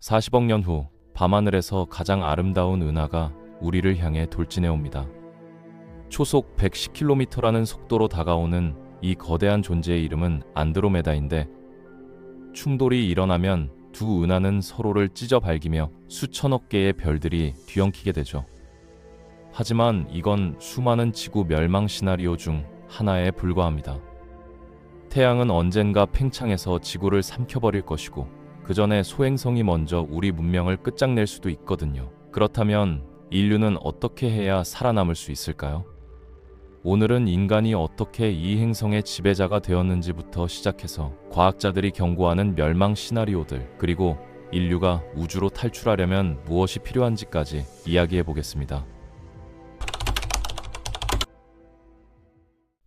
40억 년 후 밤하늘에서 가장 아름다운 은하가 우리를 향해 돌진해 옵니다. 초속 110km라는 속도로 다가오는 이 거대한 존재의 이름은 안드로메다인데, 충돌이 일어나면 두 은하는 서로를 찢어 발기며 수천억 개의 별들이 뒤엉키게 되죠. 하지만 이건 수많은 지구 멸망 시나리오 중 하나에 불과합니다. 태양은 언젠가 팽창해서 지구를 삼켜버릴 것이고, 그 전에 소행성이 먼저 우리 문명을 끝장낼 수도 있거든요. 그렇다면 인류는 어떻게 해야 살아남을 수 있을까요? 오늘은 인간이 어떻게 이 행성의 지배자가 되었는지부터 시작해서 과학자들이 경고하는 멸망 시나리오들, 그리고 인류가 우주로 탈출하려면 무엇이 필요한지까지 이야기해 보겠습니다.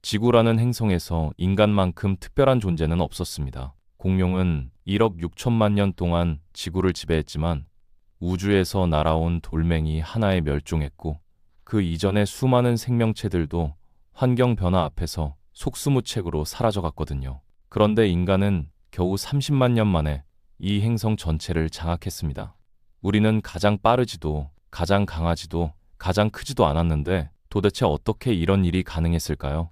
지구라는 행성에서 인간만큼 특별한 존재는 없었습니다. 공룡은 1억 6천만 년 동안 지구를 지배했지만 우주에서 날아온 돌멩이 하나에 멸종했고, 그 이전의 수많은 생명체들도 환경 변화 앞에서 속수무책으로 사라져갔거든요. 그런데 인간은 겨우 30만 년 만에 이 행성 전체를 장악했습니다. 우리는 가장 빠르지도 가장 강하지도 가장 크지도 않았는데 도대체 어떻게 이런 일이 가능했을까요?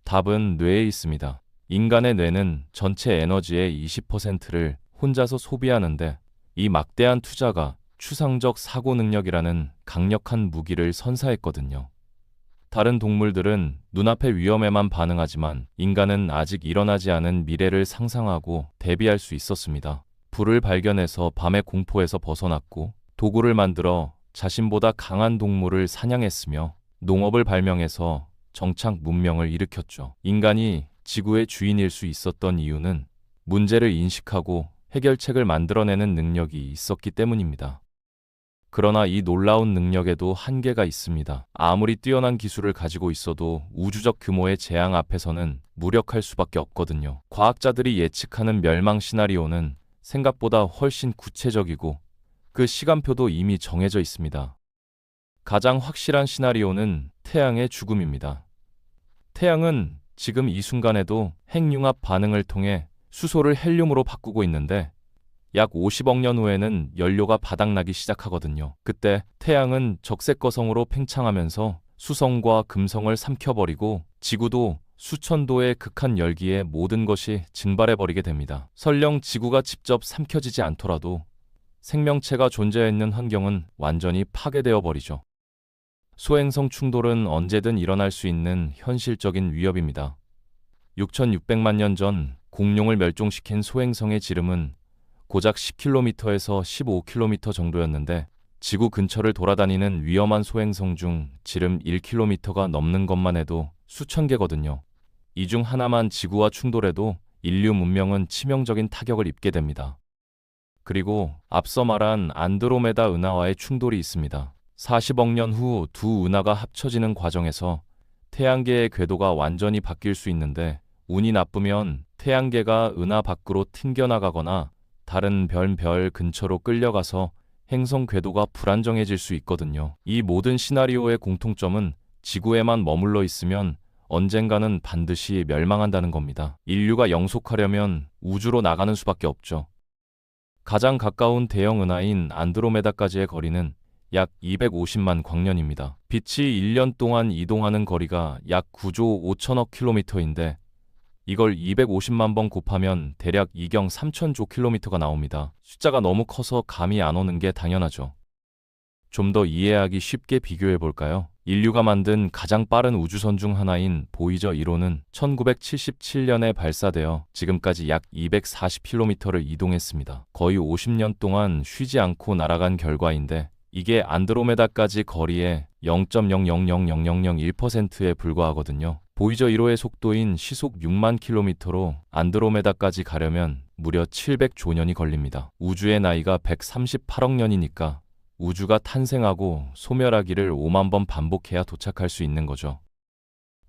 답은 뇌에 있습니다. 인간의 뇌는 전체 에너지의 20%를 혼자서 소비하는데, 이 막대한 투자가 추상적 사고 능력이라는 강력한 무기를 선사했거든요. 다른 동물들은 눈앞의 위험에만 반응하지만 인간은 아직 일어나지 않은 미래를 상상하고 대비할 수 있었습니다. 불을 발견해서 밤의 공포에서 벗어났고, 도구를 만들어 자신보다 강한 동물을 사냥했으며, 농업을 발명해서 정착 문명을 일으켰죠. 인간이 지구의 주인일 수 있었던 이유는 문제를 인식하고 해결책을 만들어내는 능력이 있었기 때문입니다. 그러나 이 놀라운 능력에도 한계가 있습니다. 아무리 뛰어난 기술을 가지고 있어도 우주적 규모의 재앙 앞에서는 무력할 수밖에 없거든요. 과학자들이 예측하는 멸망 시나리오는 생각보다 훨씬 구체적이고 그 시간표도 이미 정해져 있습니다. 가장 확실한 시나리오는 태양의 죽음입니다. 태양은 지금 이 순간에도 핵융합 반응을 통해 수소를 헬륨으로 바꾸고 있는데, 약 50억 년 후에는 연료가 바닥나기 시작하거든요. 그때 태양은 적색거성으로 팽창하면서 수성과 금성을 삼켜버리고 지구도 수천도의 극한 열기에 모든 것이 증발해버리게 됩니다. 설령 지구가 직접 삼켜지지 않더라도 생명체가 존재했는 환경은 완전히 파괴되어 버리죠. 소행성 충돌은 언제든 일어날 수 있는 현실적인 위협입니다. 6,600만 년 전 공룡을 멸종시킨 소행성의 지름은 고작 10km에서 15km 정도였는데, 지구 근처를 돌아다니는 위험한 소행성 중 지름 1km가 넘는 것만 해도 수천 개거든요. 이 중 하나만 지구와 충돌해도 인류 문명은 치명적인 타격을 입게 됩니다. 그리고 앞서 말한 안드로메다 은하와의 충돌이 있습니다. 40억 년 후 두 은하가 합쳐지는 과정에서 태양계의 궤도가 완전히 바뀔 수 있는데, 운이 나쁘면 태양계가 은하 밖으로 튕겨나가거나 다른 별 근처로 끌려가서 행성 궤도가 불안정해질 수 있거든요. 이 모든 시나리오의 공통점은 지구에만 머물러 있으면 언젠가는 반드시 멸망한다는 겁니다. 인류가 영속하려면 우주로 나가는 수밖에 없죠. 가장 가까운 대형 은하인 안드로메다까지의 거리는 약 250만 광년입니다. 빛이 1년 동안 이동하는 거리가 약 9조 5천억 킬로미터인데, 이걸 250만 번 곱하면 대략 2경 3천조 킬로미터가 나옵니다. 숫자가 너무 커서 감이 안 오는 게 당연하죠. 좀 더 이해하기 쉽게 비교해 볼까요? 인류가 만든 가장 빠른 우주선 중 하나인 보이저 1호는 1977년에 발사되어 지금까지 약 240km를 이동했습니다. 거의 50년 동안 쉬지 않고 날아간 결과인데, 이게 안드로메다까지 거리의 0.000001%에 불과하거든요. 보이저 1호의 속도인 시속 6만 킬로미터로 안드로메다까지 가려면 무려 700조 년이 걸립니다. 우주의 나이가 138억 년이니까 우주가 탄생하고 소멸하기를 5만 번 반복해야 도착할 수 있는 거죠.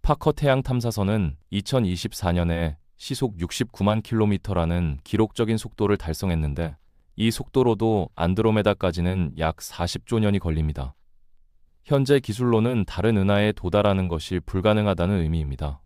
파커 태양 탐사선은 2024년에 시속 69만 킬로미터라는 기록적인 속도를 달성했는데, 이 속도로도 안드로메다까지는 약 40조 년이 걸립니다. 현재 기술로는 다른 은하에 도달하는 것이 불가능하다는 의미입니다.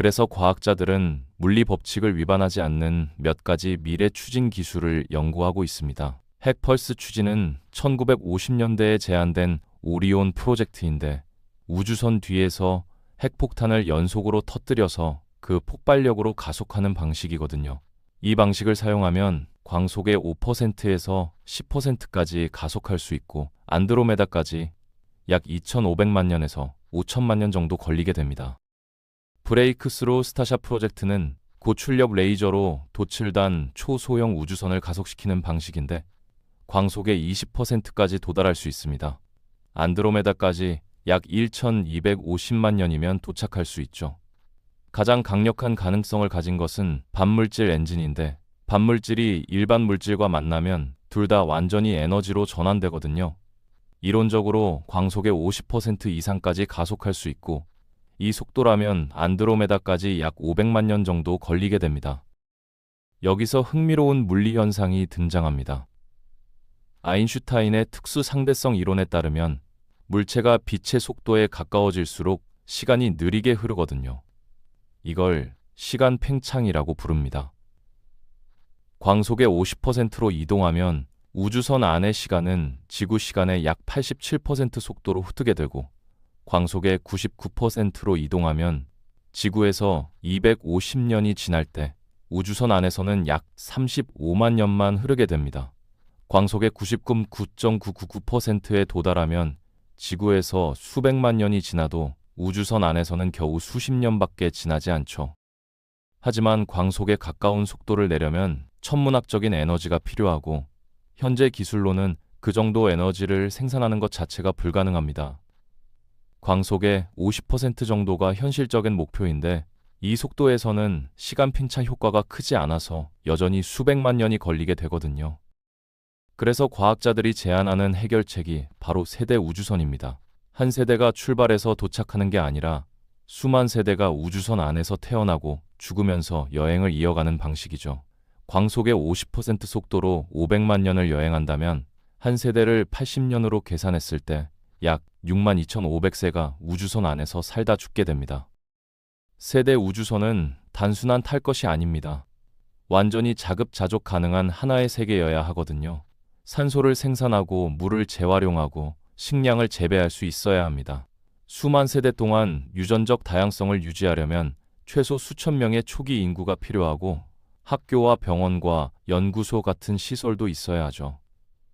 그래서 과학자들은 물리 법칙을 위반하지 않는 몇 가지 미래 추진 기술을 연구하고 있습니다. 핵펄스 추진은 1950년대에 제안된 오리온 프로젝트인데 우주선 뒤에서 핵폭탄을 연속으로 터뜨려서 그 폭발력으로 가속하는 방식이거든요. 이 방식을 사용하면 광속의 5%에서 10%까지 가속할 수 있고 안드로메다까지 약 2,500만 년에서 5천만 년 정도 걸리게 됩니다. 브레이크스루 스타샷 프로젝트는 고출력 레이저로 도칠단 초소형 우주선을 가속시키는 방식인데 광속의 20%까지 도달할 수 있습니다. 안드로메다까지 약 1,250만 년이면 도착할 수 있죠. 가장 강력한 가능성을 가진 것은 반물질 엔진인데 반물질이 일반 물질과 만나면 둘 다 완전히 에너지로 전환되거든요. 이론적으로 광속의 50% 이상까지 가속할 수 있고 이 속도라면 안드로메다까지 약 500만 년 정도 걸리게 됩니다. 여기서 흥미로운 물리 현상이 등장합니다. 아인슈타인의 특수 상대성 이론에 따르면 물체가 빛의 속도에 가까워질수록 시간이 느리게 흐르거든요. 이걸 시간 팽창이라고 부릅니다. 광속의 50%로 이동하면 우주선 안의 시간은 지구 시간의 약 87% 속도로 흐르게 되고 광속의 99%로 이동하면 지구에서 250년이 지날 때 우주선 안에서는 약 35만 년만 흐르게 됩니다. 광속의 99.999%에 도달하면 지구에서 수백만 년이 지나도 우주선 안에서는 겨우 수십 년밖에 지나지 않죠. 하지만 광속에 가까운 속도를 내려면 천문학적인 에너지가 필요하고 현재 기술로는 그 정도 에너지를 생산하는 것 자체가 불가능합니다. 광속의 50% 정도가 현실적인 목표인데 이 속도에서는 시간 팽창 효과가 크지 않아서 여전히 수백만 년이 걸리게 되거든요. 그래서 과학자들이 제안하는 해결책이 바로 세대 우주선입니다. 한 세대가 출발해서 도착하는 게 아니라 수만 세대가 우주선 안에서 태어나고 죽으면서 여행을 이어가는 방식이죠. 광속의 50% 속도로 500만 년을 여행한다면 한 세대를 80년으로 계산했을 때 약 62,500세가 우주선 안에서 살다 죽게 됩니다. 세대 우주선은 단순한 탈 것이 아닙니다. 완전히 자급자족 가능한 하나의 세계여야 하거든요. 산소를 생산하고 물을 재활용하고 식량을 재배할 수 있어야 합니다. 수만 세대 동안 유전적 다양성을 유지하려면 최소 수천 명의 초기 인구가 필요하고 학교와 병원과 연구소 같은 시설도 있어야 하죠.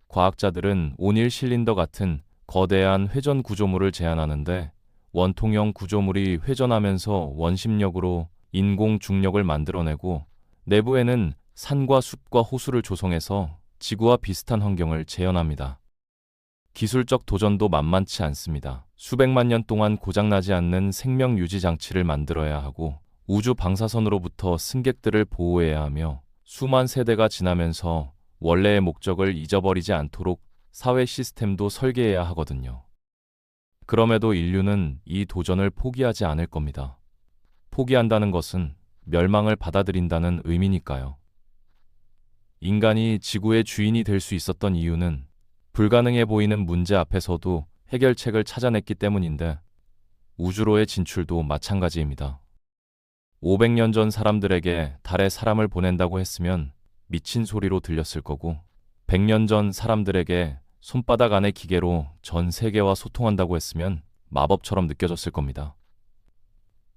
과학자들은 온일 실린더 같은 거대한 회전 구조물을 제안하는데 원통형 구조물이 회전하면서 원심력으로 인공 중력을 만들어내고 내부에는 산과 숲과 호수를 조성해서 지구와 비슷한 환경을 재현합니다. 기술적 도전도 만만치 않습니다. 수백만 년 동안 고장나지 않는 생명 유지 장치를 만들어야 하고 우주 방사선으로부터 승객들을 보호해야 하며 수만 세대가 지나면서 원래의 목적을 잊어버리지 않도록 사회 시스템도 설계해야 하거든요. 그럼에도 인류는 이 도전을 포기하지 않을 겁니다. 포기한다는 것은 멸망을 받아들인다는 의미니까요. 인간이 지구의 주인이 될 수 있었던 이유는 불가능해 보이는 문제 앞에서도 해결책을 찾아냈기 때문인데 우주로의 진출도 마찬가지입니다. 500년 전 사람들에게 달에 사람을 보낸다고 했으면 미친 소리로 들렸을 거고 100년 전 사람들에게 손바닥 안의 기계로 전 세계와 소통한다고 했으면 마법처럼 느껴졌을 겁니다.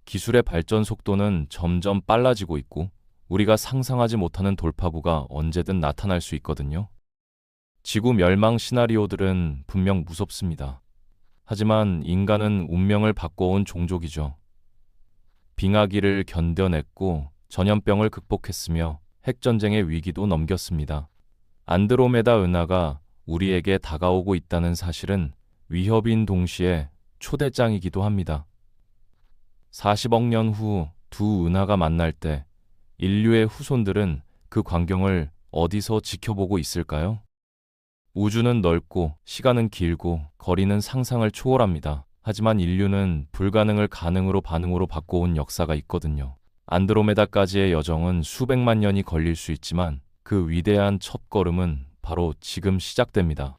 기술의 발전 속도는 점점 빨라지고 있고 우리가 상상하지 못하는 돌파구가 언제든 나타날 수 있거든요. 지구 멸망 시나리오들은 분명 무섭습니다. 하지만 인간은 운명을 바꿔온 종족이죠. 빙하기를 견뎌냈고 전염병을 극복했으며 핵전쟁의 위기도 넘겼습니다. 안드로메다 은하가 우리에게 다가오고 있다는 사실은 위협인 동시에 초대장이기도 합니다. 40억 년 후 두 은하가 만날 때 인류의 후손들은 그 광경을 어디서 지켜보고 있을까요? 우주는 넓고 시간은 길고 거리는 상상을 초월합니다. 하지만 인류는 불가능을 가능으로 반응으로 바꿔온 역사가 있거든요. 안드로메다까지의 여정은 수백만 년이 걸릴 수 있지만 그 위대한 첫걸음은 바로 지금 시작됩니다.